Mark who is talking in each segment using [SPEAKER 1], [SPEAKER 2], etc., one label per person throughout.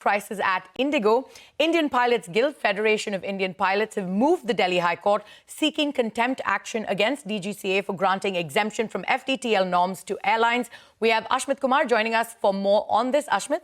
[SPEAKER 1] crisis at Indigo. Indian Pilots Guild, Federation of Indian Pilots, have moved the Delhi High Court seeking contempt action against DGCA for granting exemption from FDTL norms to airlines. We have Ashmit Kumar joining us for more on this. Ashmit?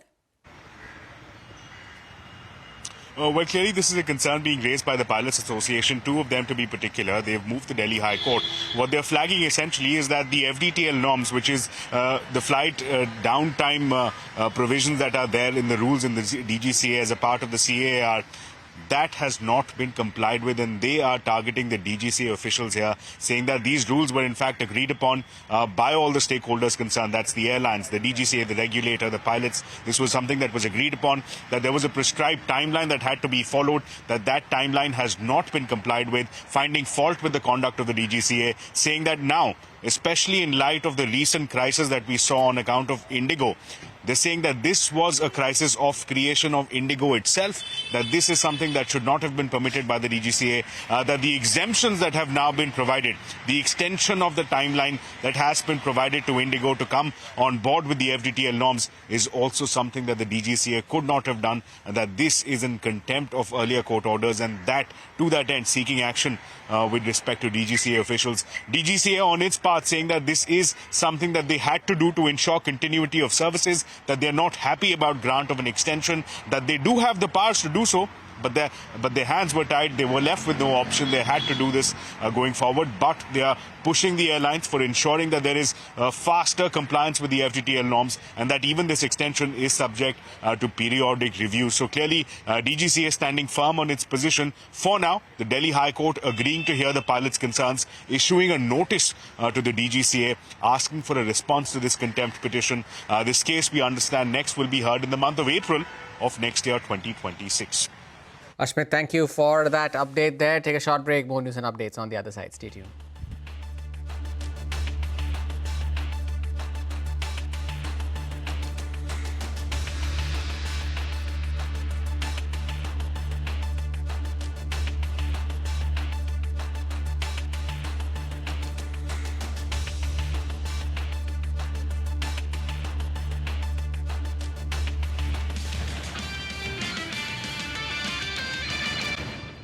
[SPEAKER 2] Well, clearly this is a concern being raised by the Pilots Association, two of them to be particular. They've moved the Delhi High Court. What they're flagging essentially is that the FDTL norms, which is the flight downtime provisions that are there in the rules in the DGCA as a part of the CAR, that has not been complied with, and they are targeting the DGCA officials here, saying that these rules were in fact agreed upon by all the stakeholders concerned. That's the airlines, the DGCA, the regulator, the pilots. This was something that was agreed upon, that there was a prescribed timeline that had to be followed, that timeline has not been complied with, finding fault with the conduct of the DGCA, saying that now, especially in light of the recent crisis that we saw on account of Indigo, they're saying that this was a crisis of creation of Indigo itself, that this is something that should not have been permitted by the DGCA, that the exemptions that have now been provided, the extension of the timeline that has been provided to Indigo to come on board with the FDTL norms is also something that the DGCA could not have done, and that this is in contempt of earlier court orders, and that to that end seeking action with respect to DGCA officials. DGCA on its part saying that this is something that they had to do to ensure continuity of services, that they're not happy about grant of an extension, that they do have the powers to do so, but their hands were tied. They were left with no option. They had to do this going forward, but they are pushing the airlines for ensuring that there is faster compliance with the FDTL norms, and that even this extension is subject to periodic review. So clearly, DGCA is standing firm on its position. For now, the Delhi High Court agreeing to hear the pilots' concerns, issuing a notice to the DGCA, asking for a response to this contempt petition. This case, we understand, next will be heard in the month of April of next year, 2026.
[SPEAKER 3] Ashmit, thank you for that update there. Take a short break. More news and updates on the other side. Stay tuned.